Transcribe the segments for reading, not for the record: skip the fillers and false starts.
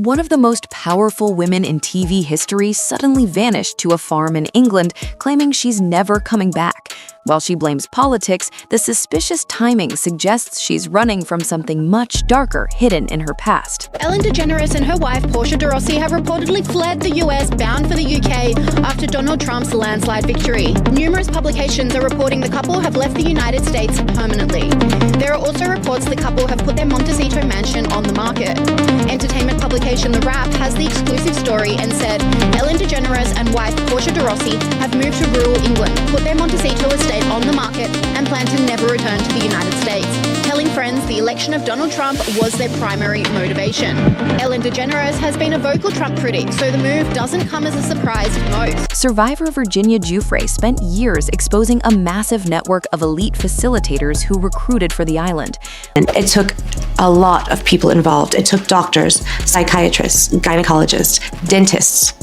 One of the most powerful women in TV history suddenly vanished to a farm in England, claiming she's never coming back. While she blames politics, the suspicious timing suggests she's running from something much darker hidden in her past. Ellen DeGeneres and her wife, Portia de Rossi, have reportedly fled the US, bound for the UK, after Donald Trump's landslide victory. Numerous publications are reporting the couple have left the United States permanently. There are also reports the couple have put their Montecito mansion on the market. Entertainment publication The Wrap has the exclusive story and said Ellen DeGeneres and wife Portia de Rossi have moved to rural England, put their Montecito estate on the market, and plan to never return to the United States, telling friends the election of Donald Trump was their primary motivation. Ellen DeGeneres has been a vocal Trump critic, so the move doesn't come as a surprise to most. Survivor Virginia Giuffre spent years exposing a massive network of elite facilitators who recruited for the island. And it took a lot of people involved. It took doctors, psychiatrists, gynecologists, dentists.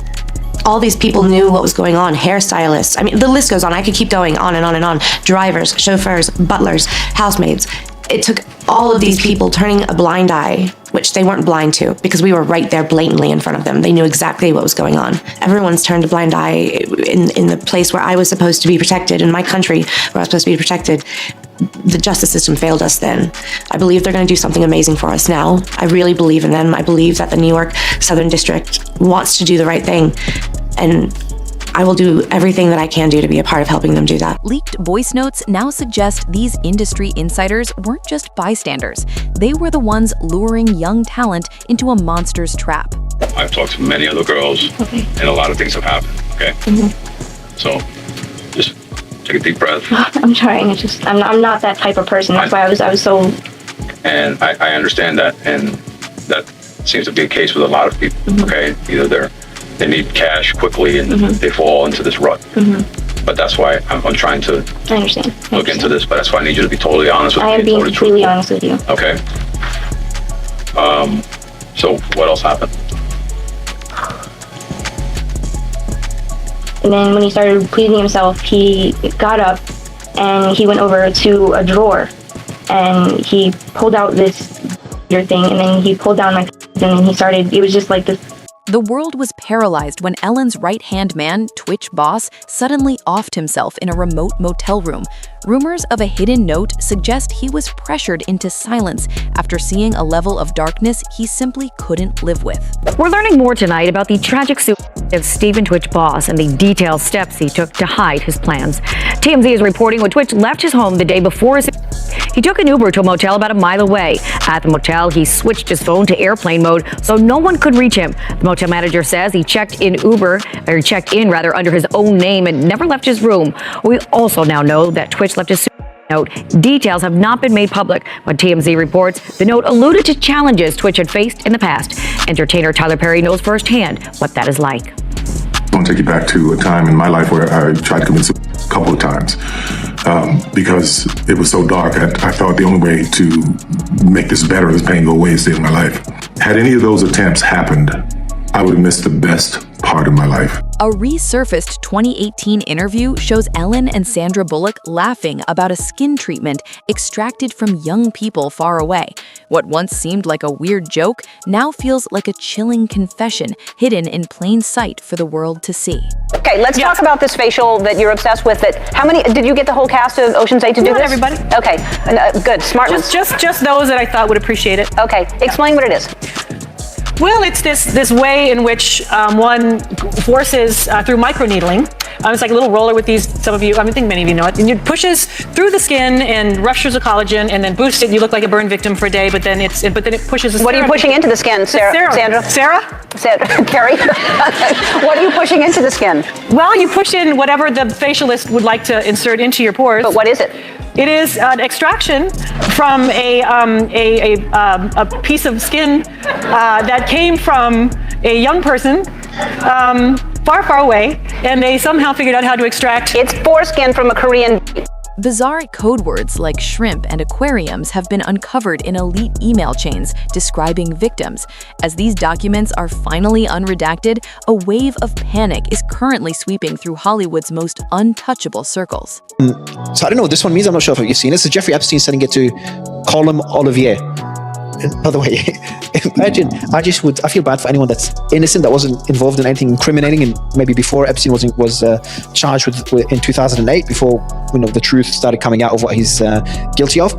All these people knew what was going on, hairstylists. I mean, the list goes on. I could keep going on and on and on. Drivers, chauffeurs, butlers, housemaids. It took all of these people turning a blind eye, which they weren't blind to because we were right there blatantly in front of them. They knew exactly what was going on. Everyone's turned a blind eye in the place where I was supposed to be protected, in my country where I was supposed to be protected. The justice system failed us then. I believe they're going to do something amazing for us now. I really believe in them. I believe that the New York Southern District wants to do the right thing, and I will do everything that I can do to be a part of helping them do that. Leaked voice notes now suggest these industry insiders weren't just bystanders. They were the ones luring young talent into a monster's trap. I've talked to many other girls, and a lot of things have happened, okay? So, just take a deep breath. I'm trying. I'm not that type of person. That's why I was so. And I understand that, and that seems to be the case with a lot of people. Okay, either they need cash quickly, and they fall into this rut. But that's why I'm trying to look into this. But that's why I need you to be totally honest with me. I am being completely honest with you. Okay. So what else happened? And then when he started pleasing himself, he got up and he went over to a drawer and he pulled out this thing, and then he pulled down my and then he started, it was just like this. The world was paralyzed when Ellen's right-hand man, Twitch boss, suddenly offed himself in a remote motel room. Rumors of a hidden note suggest he was pressured into silence after seeing a level of darkness he simply couldn't live with. We're learning more tonight about the tragic suicide of Stephen Twitch boss and the detailed steps he took to hide his plans. TMZ is reporting when Twitch left his home the day before he took an Uber to a motel about a mile away. At the motel, he switched his phone to airplane mode so no one could reach him. The motel manager says he checked in under his own name and never left his room. We also now know that Twitch left his note. Details have not been made public, but TMZ reports the note alluded to challenges Twitch had faced in the past. Entertainer Tyler Perry knows firsthand what that is like. I want to take you back to a time in my life where I tried to commit suicide a couple of times because it was so dark. I thought the only way to make this better, this pain go away, is to end my life. Had any of those attempts happened, I would have missed the best part of my life. A resurfaced 2018 interview shows Ellen and Sandra Bullock laughing about a skin treatment extracted from young people far away. What once seemed like a weird joke now feels like a chilling confession hidden in plain sight for the world to see. Okay, let's talk about this facial that you're obsessed with. How many, did you get the whole cast of Ocean's 8 to do this? Not everybody. Okay, good, smart ones. Just those that I thought would appreciate it. Okay, explain what it is. Well, it's this way in which one forces through microneedling. It's like a little roller with these, some of you, I think many of you know it, and it pushes through the skin and ruptures the collagen and then boosts it. You look like a burn victim for a day, but then it pushes the What are you pushing into the skin, Sandra? Carrie? What are you pushing into the skin? Well, you push in whatever the facialist would like to insert into your pores. But what is it? It is an extraction from a piece of skin that came from a young person far, far away, and they somehow figured out how to extract. It's foreskin from a Korean. Bizarre code words like shrimp and aquariums have been uncovered in elite email chains describing victims. As these documents are finally unredacted, a wave of panic is currently sweeping through Hollywood's most untouchable circles. So I don't know what this one means. I'm not sure if you've seen it. So Jeffrey Epstein sending it to Colm Olivier. by the way, imagine, I feel bad for anyone that's innocent, that wasn't involved in anything incriminating, and maybe before Epstein was charged with in 2008, before the truth started coming out of what he's guilty of.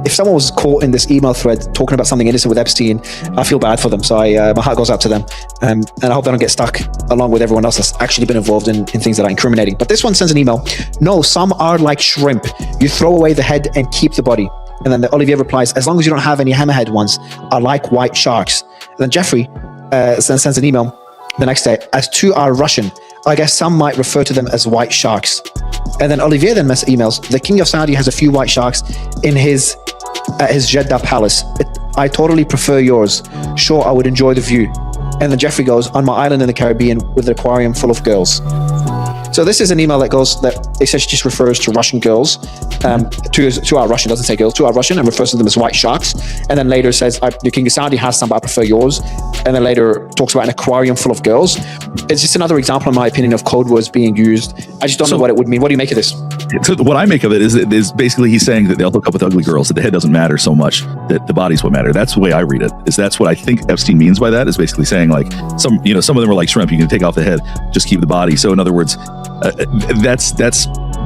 If someone was caught in this email thread talking about something innocent with Epstein, I feel bad for them. So my heart goes out to them. And I hope they don't get stuck along with everyone else that's actually been involved in things that are incriminating. But this one sends an email. No, some are like shrimp. You throw away the head and keep the body. And then Olivier replies, as long as you don't have any hammerhead ones, are like white sharks. And then Jeffrey sends an email the next day. As two are Russian, I guess some might refer to them as white sharks. And then Olivier then emails, the king of Saudi has a few white sharks in his Jeddah palace. I totally prefer yours. Sure, I would enjoy the view. And then Jeffrey goes, on my island in the Caribbean with an aquarium full of girls. So this is an email that essentially just refers to Russian girls, to our Russian, doesn't say girls, to our Russian, and refers to them as white sharks. And then later says, the king of Saudi has some, but I prefer yours. And then later talks about an aquarium full of girls. It's just another example, in my opinion, of code words being used. I just don't know what it would mean. What do you make of this? So what I make of it is basically he's saying that they'll hook up with ugly girls, that the head doesn't matter so much, that the body's what matter. That's the way I read it. That's what I think Epstein means by that, is basically saying like some of them are like shrimp. You can take off the head, just keep the body. So in other words, that's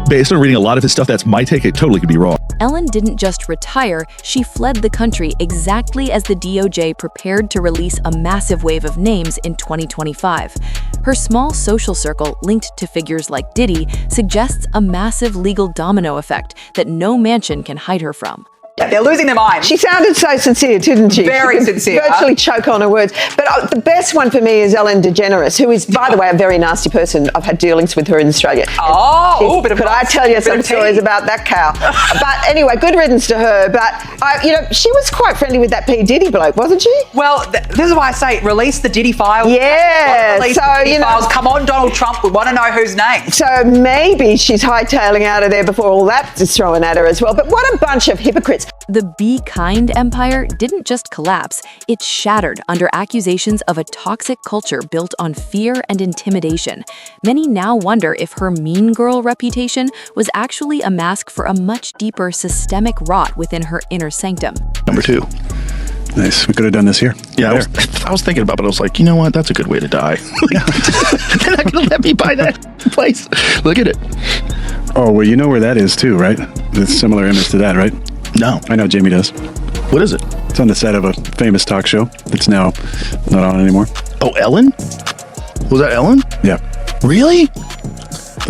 based on reading a lot of his stuff. That's my take. It totally could be wrong. Ellen didn't just retire, she fled the country exactly as the DOJ prepared to release a massive wave of names in 2025. Her small social circle, linked to figures like Diddy, suggests a massive legal domino effect that no mansion can hide her from. They're losing their minds. She sounded so sincere, didn't she? Very sincere. Virtually choke on her words. But the best one for me is Ellen DeGeneres, who is, by the way, a very nasty person. I've had dealings with her in Australia. Could I tell you some stories about that cow? But anyway, good riddance to her. But, she was quite friendly with that P. Diddy bloke, wasn't she? Well, this is why I say release the Diddy files. Yeah. Release the Diddy files. Come on, Donald Trump. We want to know whose name. So maybe she's hightailing out of there before all that is thrown at her as well. But what a bunch of hypocrites. The Be Kind empire didn't just collapse, it shattered under accusations of a toxic culture built on fear and intimidation. Many now wonder if her mean girl reputation was actually a mask for a much deeper systemic rot within her inner sanctum. Number 2. Nice. We could have done this here. Yeah, I was thinking about it. I was like, you know what? That's a good way to die. They're not going to let me buy that place. Look at it. Oh, well, you know where that is too, right? It's a similar image to that, right? No. I know Jamie does. What is it? It's on the set of a famous talk show. It's now not on anymore. Oh, Ellen? Was that Ellen? Yeah. Really?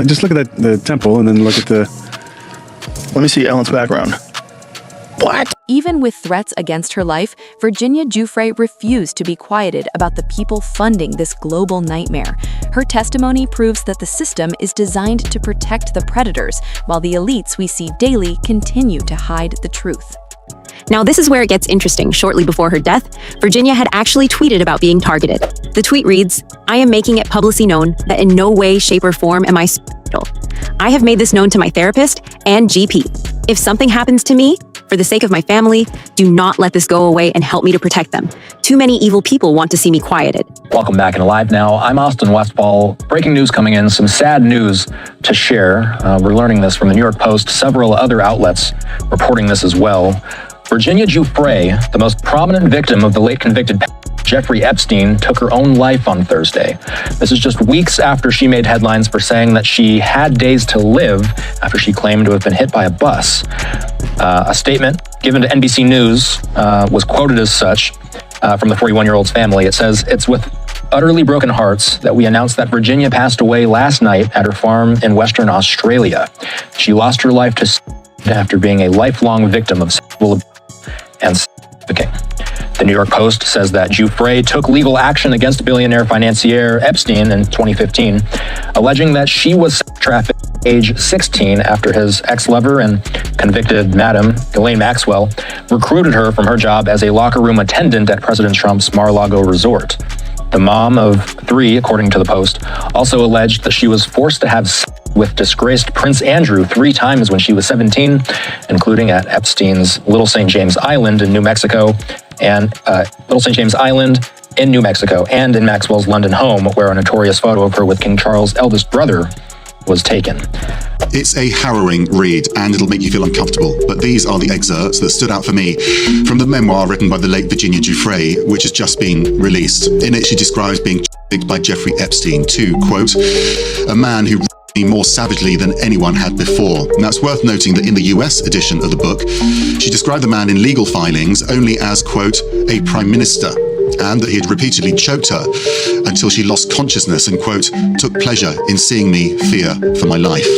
Just look at the temple and then look at the... Let me see Ellen's background. What? Even with threats against her life, Virginia Giuffre refused to be quieted about the people funding this global nightmare. Her testimony proves that the system is designed to protect the predators, while the elites we see daily continue to hide the truth. Now, this is where it gets interesting. Shortly before her death, Virginia had actually tweeted about being targeted. The tweet reads, "I am making it publicly known that in no way, shape, or form am I suicidal. I have made this known to my therapist and GP. If something happens to me, for the sake of my family, do not let this go away and help me to protect them. Too many evil people want to see me quieted." Welcome back and Alive Now. I'm Austin Westfall. Breaking news coming in, some sad news to share. We're learning this from the New York Post, several other outlets reporting this as well. Virginia Giuffre, the most prominent victim of the late convicted Jeffrey Epstein, took her own life on Thursday. This is just weeks after she made headlines for saying that she had days to live after she claimed to have been hit by a bus. A statement given to NBC News was quoted as such from the 41-year-old's family. It says, "It's with utterly broken hearts that we announce that Virginia passed away last night at her farm in Western Australia. She lost her life to after being a lifelong victim of sexual abuse and trafficking." The New York Post says that Giuffre took legal action against billionaire financier Epstein in 2015, alleging that she was trafficked at age 16 after his ex-lover and convicted madam, Ghislaine Maxwell, recruited her from her job as a locker room attendant at President Trump's Mar-a-Lago resort. The mom of 3, according to the Post, also alleged that she was forced to have sex with disgraced Prince Andrew 3 times when she was 17, including at Epstein's Little St. James Island in New Mexico, and Little St. James Island in New Mexico, and in Maxwell's London home, where a notorious photo of her with King Charles' eldest brother was taken. It's a harrowing read, and it'll make you feel uncomfortable, but these are the excerpts that stood out for me from the memoir written by the late Virginia Giuffre, which has just been released. In it, she describes being by Jeffrey Epstein to, quote, a man who me more savagely than anyone had before. Now, it's worth noting that in the US edition of the book, she described the man in legal filings only as, quote, a prime minister, and that he had repeatedly choked her until she lost consciousness and, quote, took pleasure in seeing me fear for my life.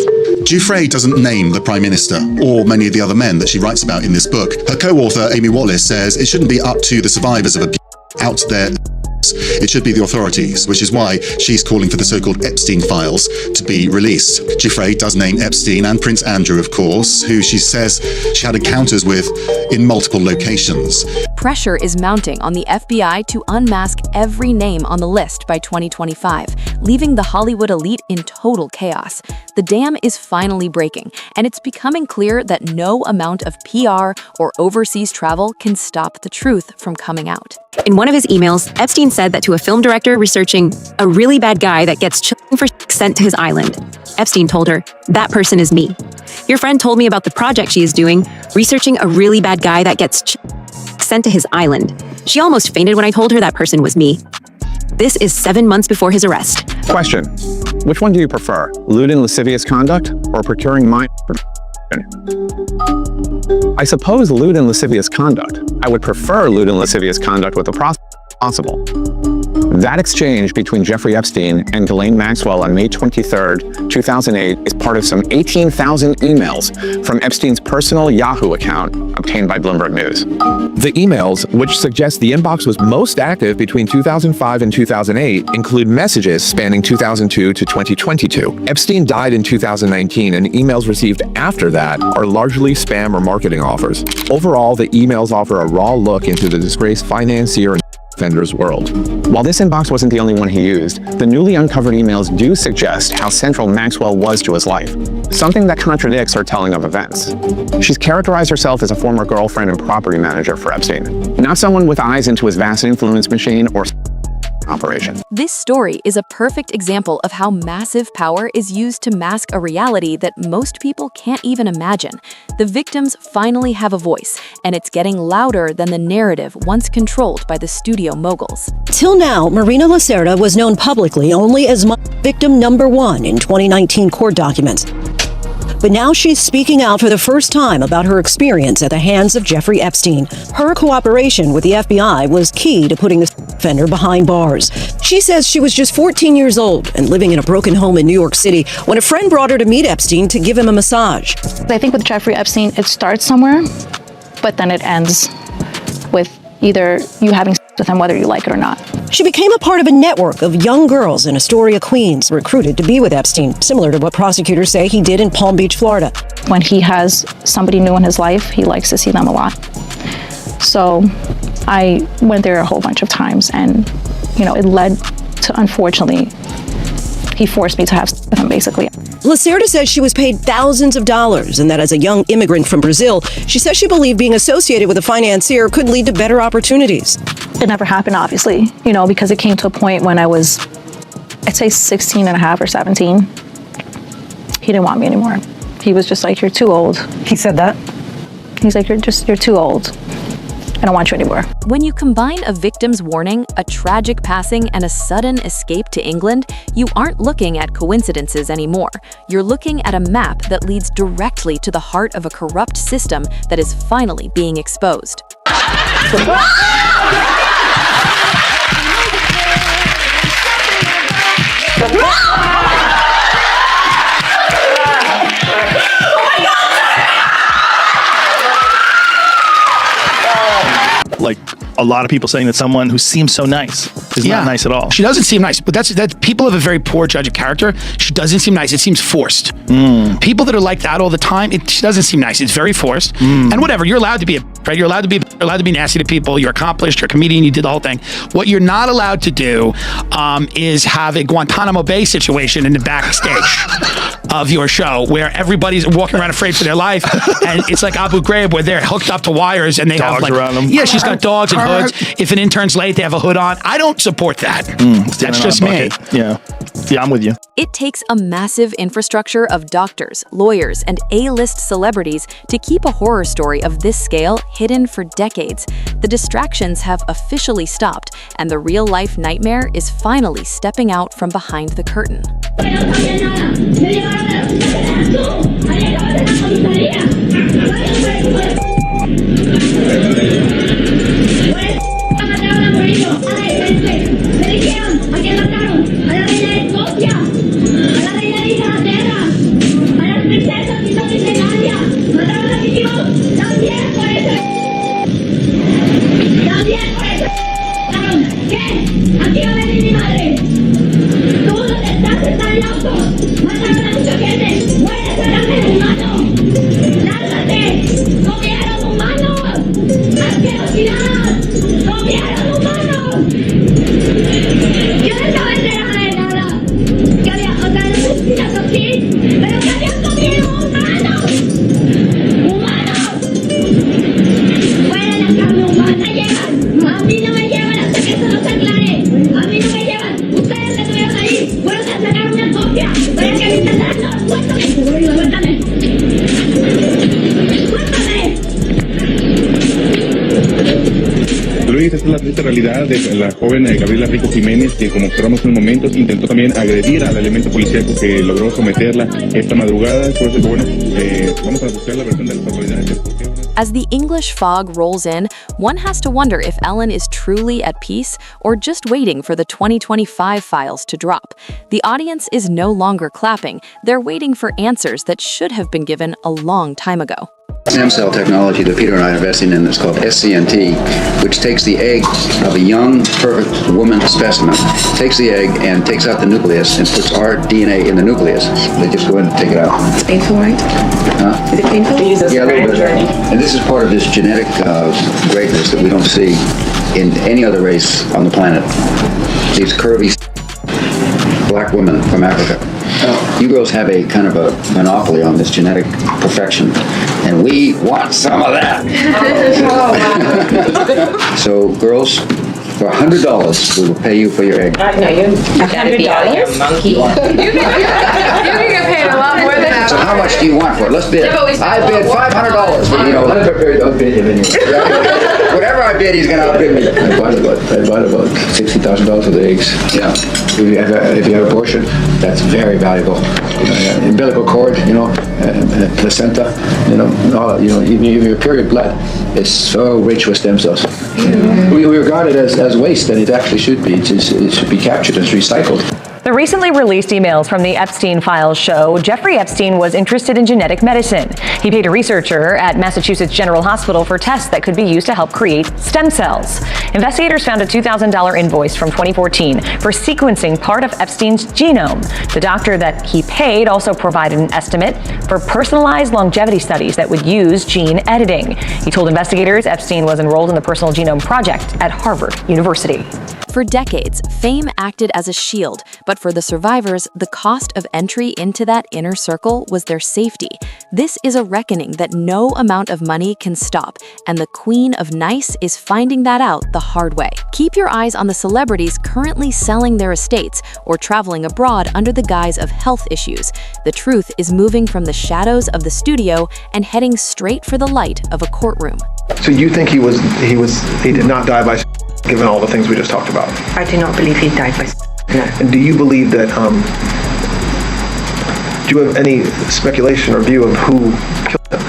Giuffre doesn't name the Prime Minister or many of the other men that she writes about in this book. Her co-author, Amy Wallace, says it shouldn't be up to the survivors of abuse out there. It should be the authorities, which is why she's calling for the so-called Epstein files to be released. Giuffre does name Epstein and Prince Andrew, of course, who she says she had encounters with in multiple locations. Pressure is mounting on the FBI to unmask every name on the list by 2025, leaving the Hollywood elite in total chaos. The dam is finally breaking, and it's becoming clear that no amount of PR or overseas travel can stop the truth from coming out. In one of his emails, Epstein said that to a film director researching a really bad guy that gets children for sent to his island, Epstein told her, that person is me. Your friend told me about the project she is doing, researching a really bad guy that gets sent to his island. She almost fainted when I told her that person was me. This is 7 months before his arrest. Question. Which one do you prefer, lewd and lascivious conduct or procuring mind? I suppose lewd and lascivious conduct. I would prefer lewd and lascivious conduct with the possible. That exchange between Jeffrey Epstein and Ghislaine Maxwell on May 23rd, 2008 is part of some 18,000 emails from Epstein's personal Yahoo account obtained by Bloomberg News. The emails, which suggest the inbox was most active between 2005 and 2008, include messages spanning 2002 to 2022. Epstein died in 2019, and emails received after that are largely spam or marketing offers. Overall, the emails offer a raw look into the disgraced financier and offender's world. While this inbox wasn't the only one he used, the newly uncovered emails do suggest how central Maxwell was to his life, something that contradicts her telling of events. She's characterized herself as a former girlfriend and property manager for Epstein, not someone with eyes into his vast influence machine or operation. This story is a perfect example of how massive power is used to mask a reality that most people can't even imagine. The victims finally have a voice, and it's getting louder than the narrative once controlled by the studio moguls. Till now, Marina Lacerda was known publicly only as victim number 1 in 2019 court documents. But now she's speaking out for the first time about her experience at the hands of Jeffrey Epstein. Her cooperation with the FBI was key to putting the offender behind bars. She says she was just 14 years old and living in a broken home in New York City when a friend brought her to meet Epstein to give him a massage. I think with Jeffrey Epstein, it starts somewhere, but then it ends with either you having sex with him, whether you like it or not. She became a part of a network of young girls in Astoria, Queens, recruited to be with Epstein, similar to what prosecutors say he did in Palm Beach, Florida. When he has somebody new in his life, he likes to see them a lot. So I went there a whole bunch of times, and, it led to, unfortunately, he forced me to have sex with him, basically. Lacerda says she was paid thousands of dollars, and that as a young immigrant from Brazil, she says she believed being associated with a financier could lead to better opportunities. It never happened, obviously, because it came to a point when I was, I'd say 16 and a half or 17. He didn't want me anymore. He was just like, you're too old. He said that? He's like, you're too old. I don't want you anymore. When you combine a victim's warning, a tragic passing, and a sudden escape to England, you aren't looking at coincidences anymore. You're looking at a map that leads directly to the heart of a corrupt system that is finally being exposed. Like a lot of people saying that someone who seems so nice is not nice at all. She doesn't seem nice, but that's people have a very poor judge of character. She doesn't seem nice. It seems forced. People that are like that all the time, she doesn't seem nice. It's very forced. And whatever, you're allowed to be right? You're allowed to be nasty to people. You're accomplished. You're a comedian. You did the whole thing. What you're not allowed to do is have a Guantanamo Bay situation in the backstage of your show where everybody's walking around afraid for their life, and it's like Abu Ghraib where they're hooked up to wires and they dogs have like around them. Yeah, she's got dogs and hoods. If an intern's late, they have a hood on. I don't support that. That's just me. Yeah. Yeah, I'm with you. It takes a massive infrastructure of doctors, lawyers, and A-list celebrities to keep a horror story of this scale hidden for decades. The distractions have officially stopped, and the real-life nightmare is finally stepping out from behind the curtain. Luis, esta es la triste realidad de la joven Gabriela Rico Jiménez, que como observamos en un momento intentó también agredir al elemento policíaco que logró someterla esta madrugada. Por eso, bueno, vamos a buscar la versión de las autoridades. As the English fog rolls in, one has to wonder if Ellen is truly at peace or just waiting for the 2025 files to drop. The audience is no longer clapping. They're waiting for answers that should have been given a long time ago. Stem cell technology that Peter and I are investing in is called SCNT, which takes the egg of a young, perfect woman specimen, takes the egg and takes out the nucleus and puts our DNA in the nucleus. They just go in and take it out. It's painful, right? Huh? Is it painful? Yeah, a little bit. And this is part of this genetic greatness that we don't see in any other race on the planet. These curvy black women from Africa. You girls have a kind of a monopoly on this genetic perfection, and we want some of that. So, girls, for $100, we will pay you for your egg. No, you gotta be out of your monkey. You can get paid a lot more than that. So, how much do you want for it? Let's bid. I bid $500. But, you know, I'm prepared to outbid him anyway. Whatever I bid, he's going to outbid me. I bought about $60,000 of the eggs. Yeah. If you have abortion, that's very valuable. Umbilical cord, placenta, even your period blood is so rich with stem cells. We regard it as waste, and it actually should be. It should be captured and recycled. The recently released emails from the Epstein files show Jeffrey Epstein was interested in genetic medicine. He paid a researcher at Massachusetts General Hospital for tests that could be used to help create stem cells. Investigators found a $2,000 invoice from 2014 for sequencing part of Epstein's genome. The doctor that he paid also provided an estimate for personalized longevity studies that would use gene editing. He told investigators Epstein was enrolled in the Personal Genome Project at Harvard University. For decades, fame acted as a shield, but for the survivors, the cost of entry into that inner circle was their safety. This is a reckoning that no amount of money can stop, and the Queen of Nice is finding that out the hard way. Keep your eyes on the celebrities currently selling their estates or traveling abroad under the guise of health issues. The truth is moving from the shadows of the studio and heading straight for the light of a courtroom. So you think he did not die by given all the things we just talked about? I do not believe he died by. No. And do you believe that, do you have any speculation or view of who killed him?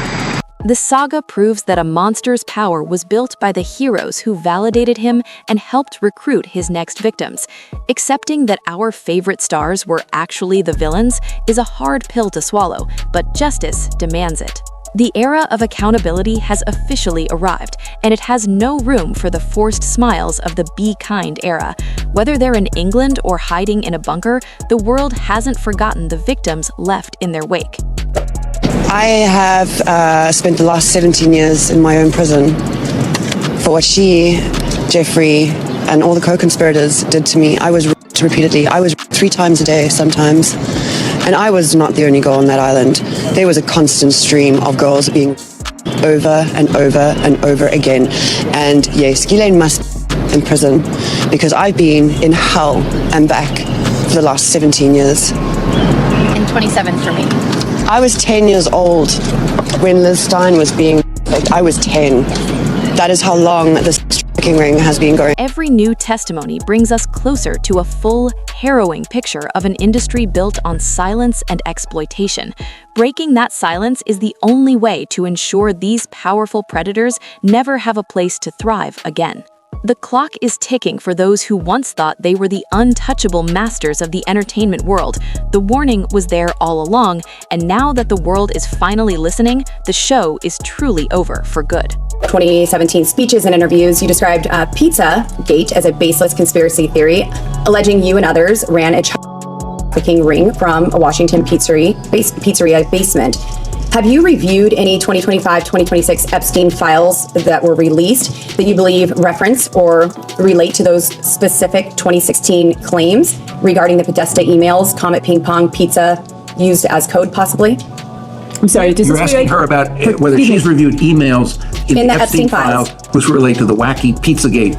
The saga proves that a monster's power was built by the heroes who validated him and helped recruit his next victims. Accepting that our favorite stars were actually the villains is a hard pill to swallow, but justice demands it. The era of accountability has officially arrived, and it has no room for the forced smiles of the be kind era. Whether they're in England or hiding in a bunker, the world hasn't forgotten the victims left in their wake. I have spent the last 17 years in my own prison for what she, Jeffrey, and all the co-conspirators did to me. I was raped repeatedly. I was raped 3 times a day sometimes. And I was not the only girl on that island. There was a constant stream of girls being over and over and over again. And yes, Ghislaine must be in prison because I've been in hell and back for the last 17 years. And 27 for me. I was 10 years old when Liz Stein was being raped. I was 10. That is how long this trafficking ring has been going. Every new testimony brings us closer to a full, harrowing picture of an industry built on silence and exploitation. Breaking that silence is the only way to ensure these powerful predators never have a place to thrive again. The clock is ticking for those who once thought they were the untouchable masters of the entertainment world. The warning was there all along, and now that the world is finally listening, the show is truly over for good. 2017 speeches and interviews, you described Pizzagate as a baseless conspiracy theory, alleging you and others ran a trafficking ring from a Washington pizzeria basement. Have you reviewed any 2025-2026 Epstein files that were released that you believe reference or relate to those specific 2016 claims regarding the Podesta emails, Comet Ping Pong Pizza used as code possibly? I'm sorry, you're asking her about whether she's reviewed emails in the Epstein file which relate to the wacky Pizzagate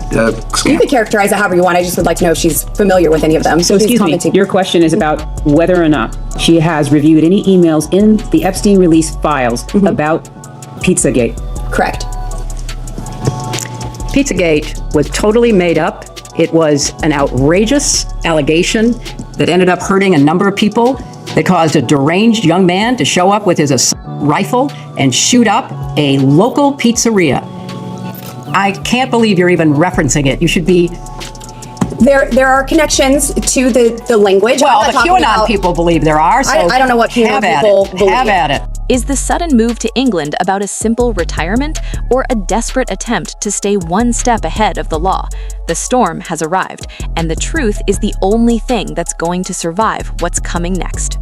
scam. You could characterize it however you want. I just would like to know if she's familiar with any of them. So excuse me, your question is about whether or not she has reviewed any emails in the Epstein release files about Pizzagate. Correct. Pizzagate was totally made up. It was an outrageous allegation that ended up hurting a number of people, that caused a deranged young man to show up with his assault rifle and shoot up a local pizzeria. I can't believe you're even referencing it. You should be... There are connections to the language. Well, the QAnon people believe there are, so I don't know what QAnon people believe. Have at it. Is the sudden move to England about a simple retirement or a desperate attempt to stay one step ahead of the law? The storm has arrived, and the truth is the only thing that's going to survive what's coming next.